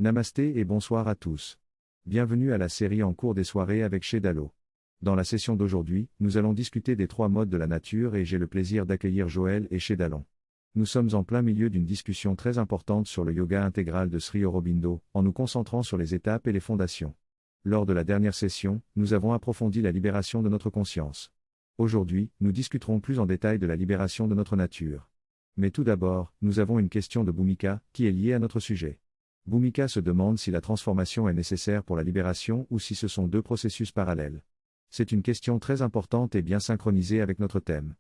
Namasté et bonsoir à tous. Bienvenue à la série en cours des soirées avec Shedalo. Dans la session d'aujourd'hui, nous allons discuter des 3 modes de la nature et j'ai le plaisir d'accueillir Joël et Shedalon. Nous sommes en plein milieu d'une discussion très importante sur le yoga intégral de Sri Aurobindo, en nous concentrant sur les étapes et les fondations. Lors de la dernière session, nous avons approfondi la libération de notre conscience. Aujourd'hui, nous discuterons plus en détail de la libération de notre nature. Mais tout d'abord, nous avons une question de Bhumika, qui est liée à notre sujet. Bhumika se demande si la transformation est nécessaire pour la libération ou si ce sont 2 processus parallèles. C'est une question très importante et bien synchronisée avec notre thème.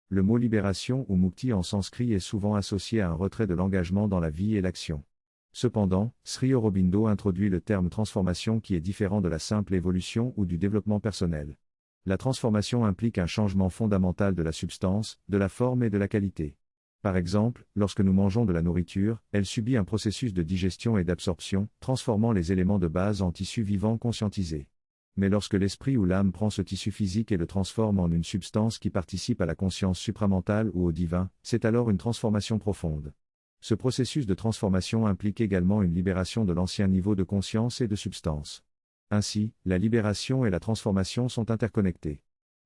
Le mot libération ou mukti en sanskrit est souvent associé à un retrait de l'engagement dans la vie et l'action. Cependant, Sri Aurobindo introduit le terme transformation qui est différent de la simple évolution ou du développement personnel. La transformation implique un changement fondamental de la substance, de la forme et de la qualité. Par exemple, lorsque nous mangeons de la nourriture, elle subit un processus de digestion et d'absorption, transformant les éléments de base en tissus vivants conscientisés. Mais lorsque l'esprit ou l'âme prend ce tissu physique et le transforme en une substance qui participe à la conscience supramentale ou au divin, c'est alors une transformation profonde. Ce processus de transformation implique également une libération de l'ancien niveau de conscience et de substance. Ainsi, la libération et la transformation sont interconnectées.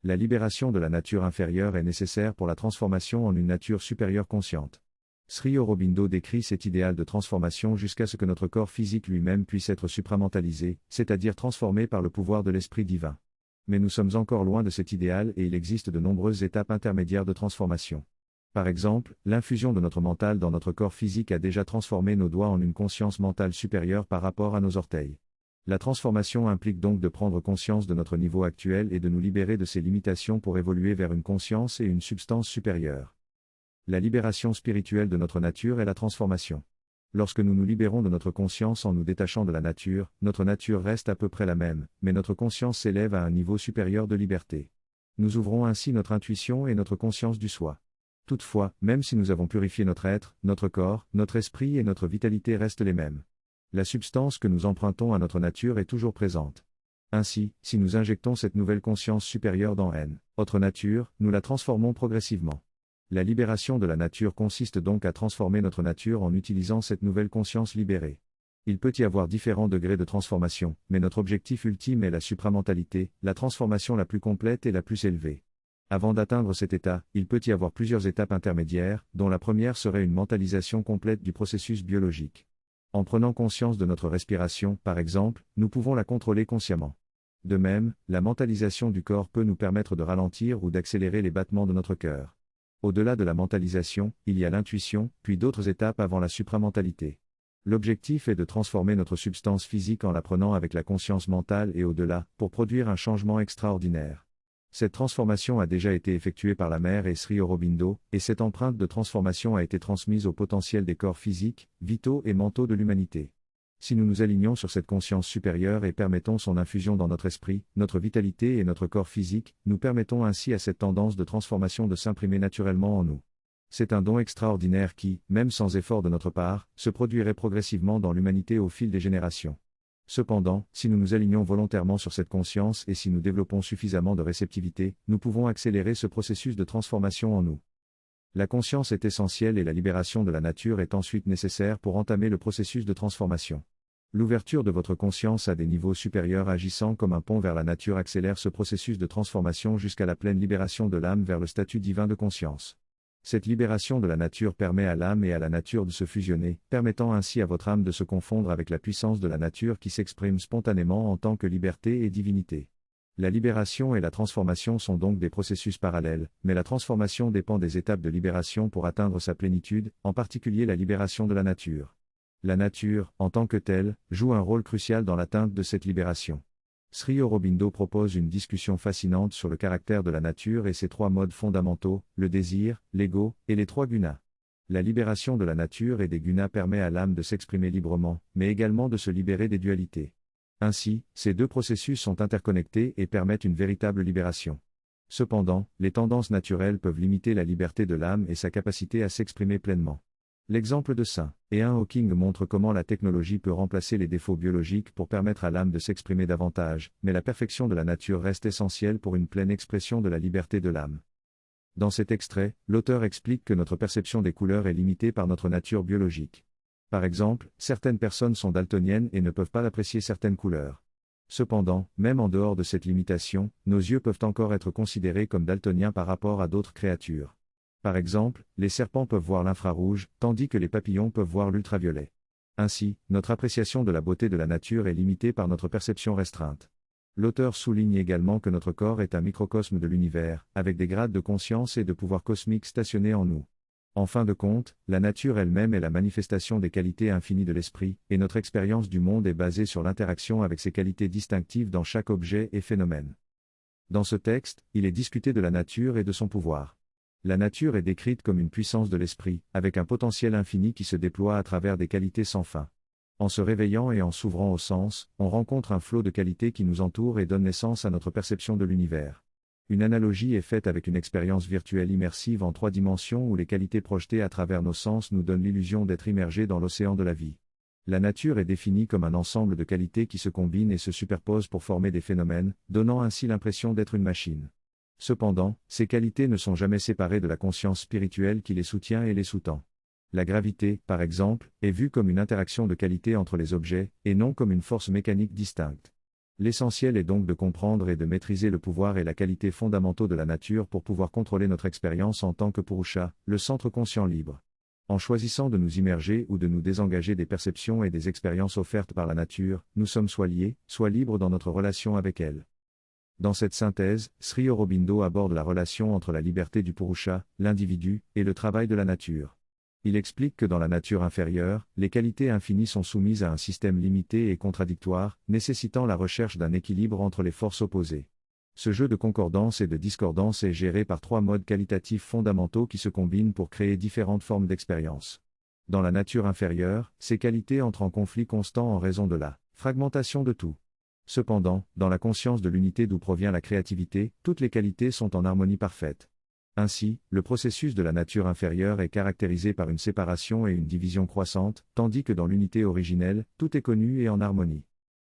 La libération de la nature inférieure est nécessaire pour la transformation en une nature supérieure consciente. Sri Aurobindo décrit cet idéal de transformation jusqu'à ce que notre corps physique lui-même puisse être supramentalisé, c'est-à-dire transformé par le pouvoir de l'Esprit divin. Mais nous sommes encore loin de cet idéal et il existe de nombreuses étapes intermédiaires de transformation. Par exemple, l'infusion de notre mental dans notre corps physique a déjà transformé nos doigts en une conscience mentale supérieure par rapport à nos orteils. La transformation implique donc de prendre conscience de notre niveau actuel et de nous libérer de ses limitations pour évoluer vers une conscience et une substance supérieure. La libération spirituelle de notre nature est la transformation. Lorsque nous nous libérons de notre conscience en nous détachant de la nature, notre nature reste à peu près la même, mais notre conscience s'élève à un niveau supérieur de liberté. Nous ouvrons ainsi notre intuition et notre conscience du soi. Toutefois, même si nous avons purifié notre être, notre corps, notre esprit et notre vitalité restent les mêmes. La substance que nous empruntons à notre nature est toujours présente. Ainsi, si nous injectons cette nouvelle conscience supérieure dans notre nature, nous la transformons progressivement. La libération de la nature consiste donc à transformer notre nature en utilisant cette nouvelle conscience libérée. Il peut y avoir différents degrés de transformation, mais notre objectif ultime est la supramentalité, la transformation la plus complète et la plus élevée. Avant d'atteindre cet état, il peut y avoir plusieurs étapes intermédiaires, dont la première serait une mentalisation complète du processus biologique. En prenant conscience de notre respiration, par exemple, nous pouvons la contrôler consciemment. De même, la mentalisation du corps peut nous permettre de ralentir ou d'accélérer les battements de notre cœur. Au-delà de la mentalisation, il y a l'intuition, puis d'autres étapes avant la supramentalité. L'objectif est de transformer notre substance physique en la prenant avec la conscience mentale et au-delà, pour produire un changement extraordinaire. Cette transformation a déjà été effectuée par la mère et Sri Aurobindo, et cette empreinte de transformation a été transmise au potentiel des corps physiques, vitaux et mentaux de l'humanité. Si nous nous alignons sur cette conscience supérieure et permettons son infusion dans notre esprit, notre vitalité et notre corps physique, nous permettons ainsi à cette tendance de transformation de s'imprimer naturellement en nous. C'est un don extraordinaire qui, même sans effort de notre part, se produirait progressivement dans l'humanité au fil des générations. Cependant, si nous nous alignons volontairement sur cette conscience et si nous développons suffisamment de réceptivité, nous pouvons accélérer ce processus de transformation en nous. La conscience est essentielle et la libération de la nature est ensuite nécessaire pour entamer le processus de transformation. L'ouverture de votre conscience à des niveaux supérieurs agissant comme un pont vers la nature accélère ce processus de transformation jusqu'à la pleine libération de l'âme vers le statut divin de conscience. Cette libération de la nature permet à l'âme et à la nature de se fusionner, permettant ainsi à votre âme de se confondre avec la puissance de la nature qui s'exprime spontanément en tant que liberté et divinité. La libération et la transformation sont donc des processus parallèles, mais la transformation dépend des étapes de libération pour atteindre sa plénitude, en particulier la libération de la nature. La nature, en tant que telle, joue un rôle crucial dans l'atteinte de cette libération. Sri Aurobindo propose une discussion fascinante sur le caractère de la nature et ses 3 modes fondamentaux, le désir, l'ego, et les 3 gunas. La libération de la nature et des gunas permet à l'âme de s'exprimer librement, mais également de se libérer des dualités. Ainsi, ces 2 processus sont interconnectés et permettent une véritable libération. Cependant, les tendances naturelles peuvent limiter la liberté de l'âme et sa capacité à s'exprimer pleinement. L'exemple de St. Hawking montre comment la technologie peut remplacer les défauts biologiques pour permettre à l'âme de s'exprimer davantage, mais la perfection de la nature reste essentielle pour une pleine expression de la liberté de l'âme. Dans cet extrait, l'auteur explique que notre perception des couleurs est limitée par notre nature biologique. Par exemple, certaines personnes sont daltoniennes et ne peuvent pas apprécier certaines couleurs. Cependant, même en dehors de cette limitation, nos yeux peuvent encore être considérés comme daltoniens par rapport à d'autres créatures. Par exemple, les serpents peuvent voir l'infrarouge, tandis que les papillons peuvent voir l'ultraviolet. Ainsi, notre appréciation de la beauté de la nature est limitée par notre perception restreinte. L'auteur souligne également que notre corps est un microcosme de l'univers, avec des grades de conscience et de pouvoir cosmique stationnés en nous. En fin de compte, la nature elle-même est la manifestation des qualités infinies de l'esprit, et notre expérience du monde est basée sur l'interaction avec ces qualités distinctives dans chaque objet et phénomène. Dans ce texte, il est discuté de la nature et de son pouvoir. La nature est décrite comme une puissance de l'esprit, avec un potentiel infini qui se déploie à travers des qualités sans fin. En se réveillant et en s'ouvrant aux sens, on rencontre un flot de qualités qui nous entoure et donne naissance à notre perception de l'univers. Une analogie est faite avec une expérience virtuelle immersive en 3 dimensions où les qualités projetées à travers nos sens nous donnent l'illusion d'être immergés dans l'océan de la vie. La nature est définie comme un ensemble de qualités qui se combinent et se superposent pour former des phénomènes, donnant ainsi l'impression d'être une machine. Cependant, ces qualités ne sont jamais séparées de la conscience spirituelle qui les soutient et les sous-tend. La gravité, par exemple, est vue comme une interaction de qualité entre les objets, et non comme une force mécanique distincte. L'essentiel est donc de comprendre et de maîtriser le pouvoir et la qualité fondamentaux de la nature pour pouvoir contrôler notre expérience en tant que Purusha, le centre conscient libre. En choisissant de nous immerger ou de nous désengager des perceptions et des expériences offertes par la nature, nous sommes soit liés, soit libres dans notre relation avec elle. Dans cette synthèse, Sri Aurobindo aborde la relation entre la liberté du Purusha, l'individu, et le travail de la nature. Il explique que dans la nature inférieure, les qualités infinies sont soumises à un système limité et contradictoire, nécessitant la recherche d'un équilibre entre les forces opposées. Ce jeu de concordance et de discordance est géré par 3 modes qualitatifs fondamentaux qui se combinent pour créer différentes formes d'expérience. Dans la nature inférieure, ces qualités entrent en conflit constant en raison de la fragmentation de tout. Cependant, dans la conscience de l'unité d'où provient la créativité, toutes les qualités sont en harmonie parfaite. Ainsi, le processus de la nature inférieure est caractérisé par une séparation et une division croissante, tandis que dans l'unité originelle, tout est connu et en harmonie.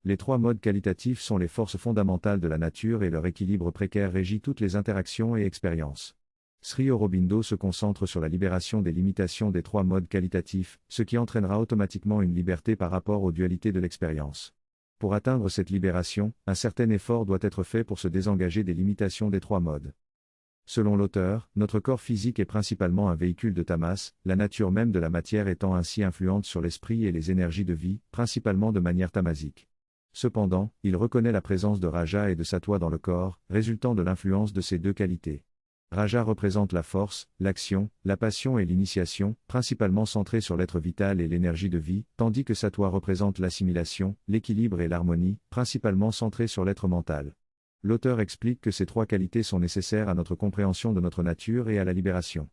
Les 3 modes qualitatifs sont les forces fondamentales de la nature et leur équilibre précaire régit toutes les interactions et expériences. Sri Aurobindo se concentre sur la libération des limitations des 3 modes qualitatifs, ce qui entraînera automatiquement une liberté par rapport aux dualités de l'expérience. Pour atteindre cette libération, un certain effort doit être fait pour se désengager des limitations des 3 modes. Selon l'auteur, notre corps physique est principalement un véhicule de tamas, la nature même de la matière étant ainsi influente sur l'esprit et les énergies de vie, principalement de manière tamasique. Cependant, il reconnaît la présence de Raja et de Sattva dans le corps, résultant de l'influence de ces 2 qualités. Raja représente la force, l'action, la passion et l'initiation, principalement centrée sur l'être vital et l'énergie de vie, tandis que Sattva représente l'assimilation, l'équilibre et l'harmonie, principalement centrée sur l'être mental. L'auteur explique que ces 3 qualités sont nécessaires à notre compréhension de notre nature et à la libération.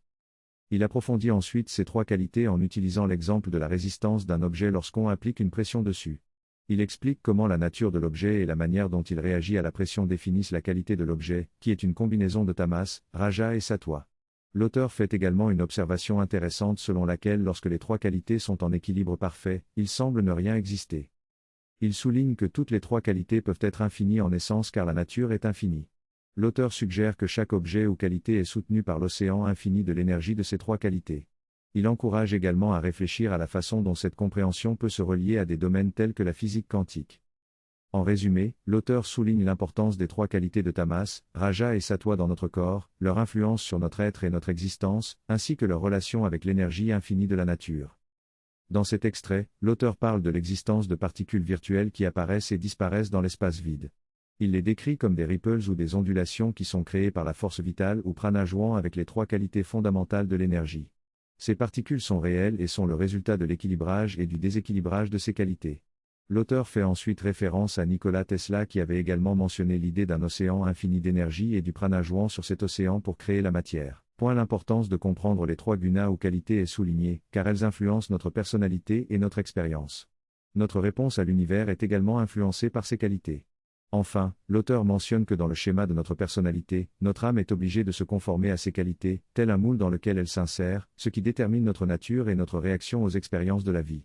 Il approfondit ensuite ces 3 qualités en utilisant l'exemple de la résistance d'un objet lorsqu'on applique une pression dessus. Il explique comment la nature de l'objet et la manière dont il réagit à la pression définissent la qualité de l'objet, qui est une combinaison de tamas, raja et sattva. L'auteur fait également une observation intéressante selon laquelle lorsque les 3 qualités sont en équilibre parfait, il semble ne rien exister. Il souligne que toutes les 3 qualités peuvent être infinies en essence car la nature est infinie. L'auteur suggère que chaque objet ou qualité est soutenu par l'océan infini de l'énergie de ces 3 qualités. Il encourage également à réfléchir à la façon dont cette compréhension peut se relier à des domaines tels que la physique quantique. En résumé, l'auteur souligne l'importance des 3 qualités de tamas, raja et sattva dans notre corps, leur influence sur notre être et notre existence, ainsi que leur relation avec l'énergie infinie de la nature. Dans cet extrait, l'auteur parle de l'existence de particules virtuelles qui apparaissent et disparaissent dans l'espace vide. Il les décrit comme des ripples ou des ondulations qui sont créées par la force vitale ou prana jouant avec les 3 qualités fondamentales de l'énergie. Ces particules sont réelles et sont le résultat de l'équilibrage et du déséquilibrage de ces qualités. L'auteur fait ensuite référence à Nikola Tesla qui avait également mentionné l'idée d'un océan infini d'énergie et du prana jouant sur cet océan pour créer la matière. L'importance de comprendre les 3 gunas ou qualités est soulignée, car elles influencent notre personnalité et notre expérience. Notre réponse à l'univers est également influencée par ces qualités. Enfin, l'auteur mentionne que dans le schéma de notre personnalité, notre âme est obligée de se conformer à ces qualités, tel un moule dans lequel elle s'insère, ce qui détermine notre nature et notre réaction aux expériences de la vie.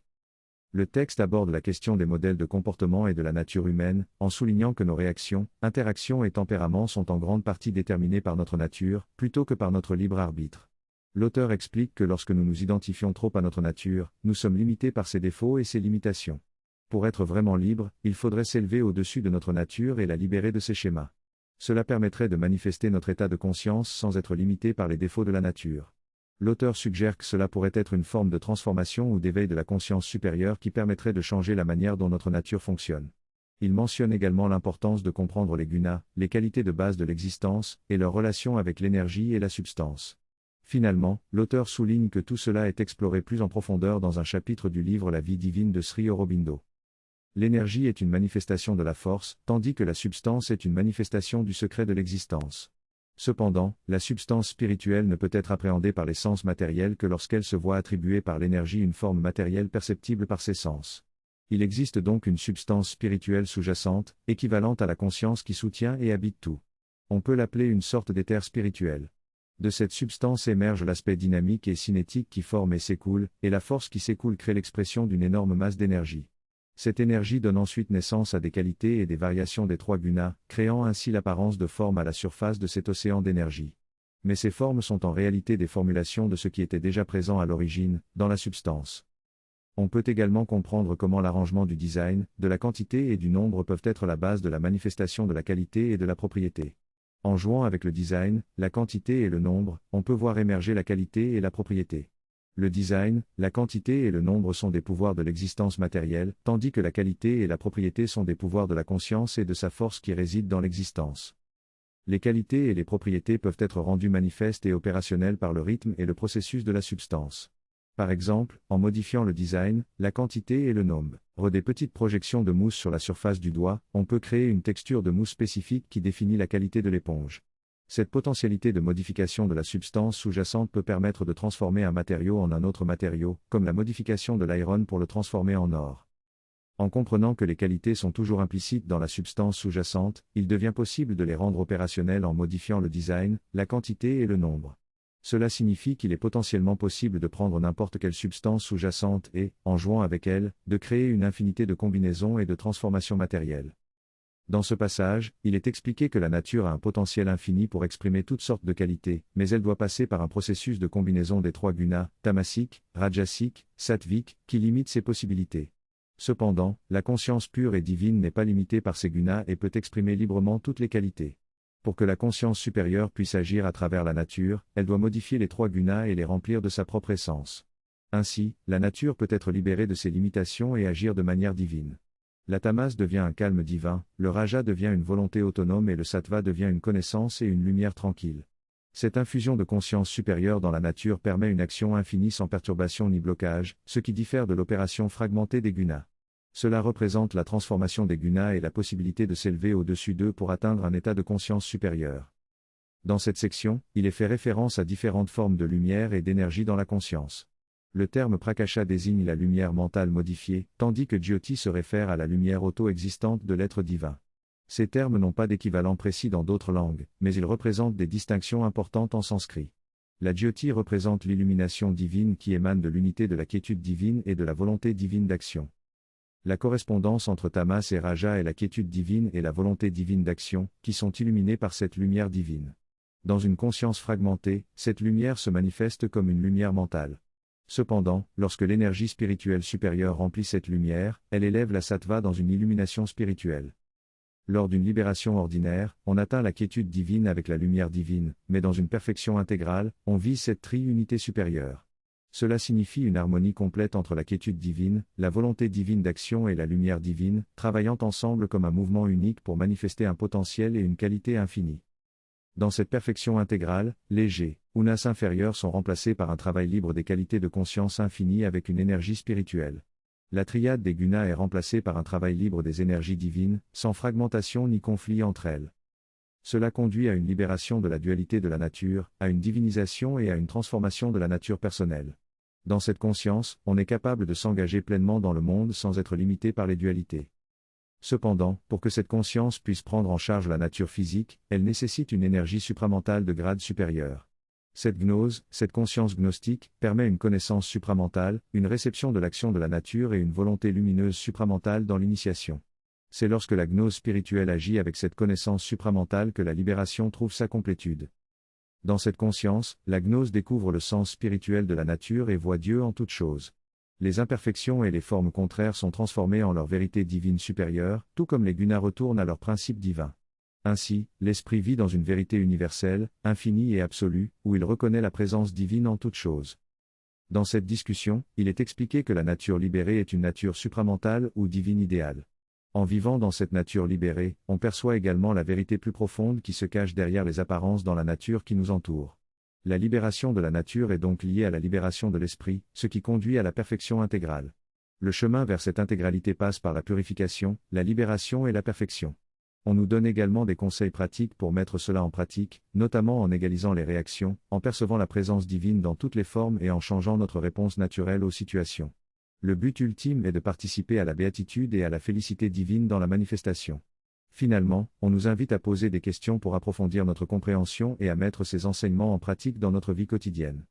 Le texte aborde la question des modèles de comportement et de la nature humaine, en soulignant que nos réactions, interactions et tempéraments sont en grande partie déterminés par notre nature, plutôt que par notre libre arbitre. L'auteur explique que lorsque nous nous identifions trop à notre nature, nous sommes limités par ses défauts et ses limitations. Pour être vraiment libre, il faudrait s'élever au-dessus de notre nature et la libérer de ses schémas. Cela permettrait de manifester notre état de conscience sans être limité par les défauts de la nature. L'auteur suggère que cela pourrait être une forme de transformation ou d'éveil de la conscience supérieure qui permettrait de changer la manière dont notre nature fonctionne. Il mentionne également l'importance de comprendre les gunas, les qualités de base de l'existence, et leur relation avec l'énergie et la substance. Finalement, l'auteur souligne que tout cela est exploré plus en profondeur dans un chapitre du livre La vie divine de Sri Aurobindo. L'énergie est une manifestation de la force, tandis que la substance est une manifestation du secret de l'existence. Cependant, la substance spirituelle ne peut être appréhendée par les sens matériels que lorsqu'elle se voit attribuer par l'énergie une forme matérielle perceptible par ses sens. Il existe donc une substance spirituelle sous-jacente, équivalente à la conscience qui soutient et habite tout. On peut l'appeler une sorte d'éther spirituel. De cette substance émerge l'aspect dynamique et cinétique qui forme et s'écoule, et la force qui s'écoule crée l'expression d'une énorme masse d'énergie. Cette énergie donne ensuite naissance à des qualités et des variations des trois gunas, créant ainsi l'apparence de forme à la surface de cet océan d'énergie. Mais ces formes sont en réalité des formulations de ce qui était déjà présent à l'origine, dans la substance. On peut également comprendre comment l'arrangement du design, de la quantité et du nombre peuvent être la base de la manifestation de la qualité et de la propriété. En jouant avec le design, la quantité et le nombre, on peut voir émerger la qualité et la propriété. Le design, la quantité et le nombre sont des pouvoirs de l'existence matérielle, tandis que la qualité et la propriété sont des pouvoirs de la conscience et de sa force qui résident dans l'existence. Les qualités et les propriétés peuvent être rendues manifestes et opérationnelles par le rythme et le processus de la substance. Par exemple, en modifiant le design, la quantité et le nombre, des petites projections de mousse sur la surface du doigt, on peut créer une texture de mousse spécifique qui définit la qualité de l'éponge. Cette potentialité de modification de la substance sous-jacente peut permettre de transformer un matériau en un autre matériau, comme la modification de l'iron pour le transformer en or. En comprenant que les qualités sont toujours implicites dans la substance sous-jacente, il devient possible de les rendre opérationnelles en modifiant le design, la quantité et le nombre. Cela signifie qu'il est potentiellement possible de prendre n'importe quelle substance sous-jacente et, en jouant avec elle, de créer une infinité de combinaisons et de transformations matérielles. Dans ce passage, il est expliqué que la nature a un potentiel infini pour exprimer toutes sortes de qualités, mais elle doit passer par un processus de combinaison des trois gunas, tamasiques, rajasiques, sattviques, qui limite ses possibilités. Cependant, la conscience pure et divine n'est pas limitée par ces gunas et peut exprimer librement toutes les qualités. Pour que la conscience supérieure puisse agir à travers la nature, elle doit modifier les trois gunas et les remplir de sa propre essence. Ainsi, la nature peut être libérée de ses limitations et agir de manière divine. La tamas devient un calme divin, le raja devient une volonté autonome et le sattva devient une connaissance et une lumière tranquille. Cette infusion de conscience supérieure dans la nature permet une action infinie sans perturbation ni blocage, ce qui diffère de l'opération fragmentée des gunas. Cela représente la transformation des gunas et la possibilité de s'élever au-dessus d'eux pour atteindre un état de conscience supérieure. Dans cette section, il est fait référence à différentes formes de lumière et d'énergie dans la conscience. Le terme prakasha désigne la lumière mentale modifiée, tandis que jyoti se réfère à la lumière auto-existante de l'être divin. Ces termes n'ont pas d'équivalent précis dans d'autres langues, mais ils représentent des distinctions importantes en sanskrit. La jyoti représente l'illumination divine qui émane de l'unité de la quiétude divine et de la volonté divine d'action. La correspondance entre tamas et raja est la quiétude divine et la volonté divine d'action, qui sont illuminées par cette lumière divine. Dans une conscience fragmentée, cette lumière se manifeste comme une lumière mentale. Cependant, lorsque l'énergie spirituelle supérieure remplit cette lumière, elle élève la sattva dans une illumination spirituelle. Lors d'une libération ordinaire, on atteint la quiétude divine avec la lumière divine, mais dans une perfection intégrale, on vise cette tri-unité supérieure. Cela signifie une harmonie complète entre la quiétude divine, la volonté divine d'action et la lumière divine, travaillant ensemble comme un mouvement unique pour manifester un potentiel et une qualité infinie. Dans cette perfection intégrale, les gunas inférieurs sont remplacés par un travail libre des qualités de conscience infinie avec une énergie spirituelle. La triade des gunas est remplacée par un travail libre des énergies divines, sans fragmentation ni conflit entre elles. Cela conduit à une libération de la dualité de la nature, à une divinisation et à une transformation de la nature personnelle. Dans cette conscience, on est capable de s'engager pleinement dans le monde sans être limité par les dualités. Cependant, pour que cette conscience puisse prendre en charge la nature physique, elle nécessite une énergie supramentale de grade supérieur. Cette gnose, cette conscience gnostique, permet une connaissance supramentale, une réception de l'action de la nature et une volonté lumineuse supramentale dans l'initiation. C'est lorsque la gnose spirituelle agit avec cette connaissance supramentale que la libération trouve sa complétude. Dans cette conscience, la gnose découvre le sens spirituel de la nature et voit Dieu en toutes choses. Les imperfections et les formes contraires sont transformées en leur vérité divine supérieure, tout comme les gunas retournent à leur principe divin. Ainsi, l'esprit vit dans une vérité universelle, infinie et absolue, où il reconnaît la présence divine en toutes choses. Dans cette discussion, il est expliqué que la nature libérée est une nature supramentale ou divine idéale. En vivant dans cette nature libérée, on perçoit également la vérité plus profonde qui se cache derrière les apparences dans la nature qui nous entoure. La libération de la nature est donc liée à la libération de l'esprit, ce qui conduit à la perfection intégrale. Le chemin vers cette intégralité passe par la purification, la libération et la perfection. On nous donne également des conseils pratiques pour mettre cela en pratique, notamment en égalisant les réactions, en percevant la présence divine dans toutes les formes et en changeant notre réponse naturelle aux situations. Le but ultime est de participer à la béatitude et à la félicité divine dans la manifestation. Finalement, on nous invite à poser des questions pour approfondir notre compréhension et à mettre ces enseignements en pratique dans notre vie quotidienne.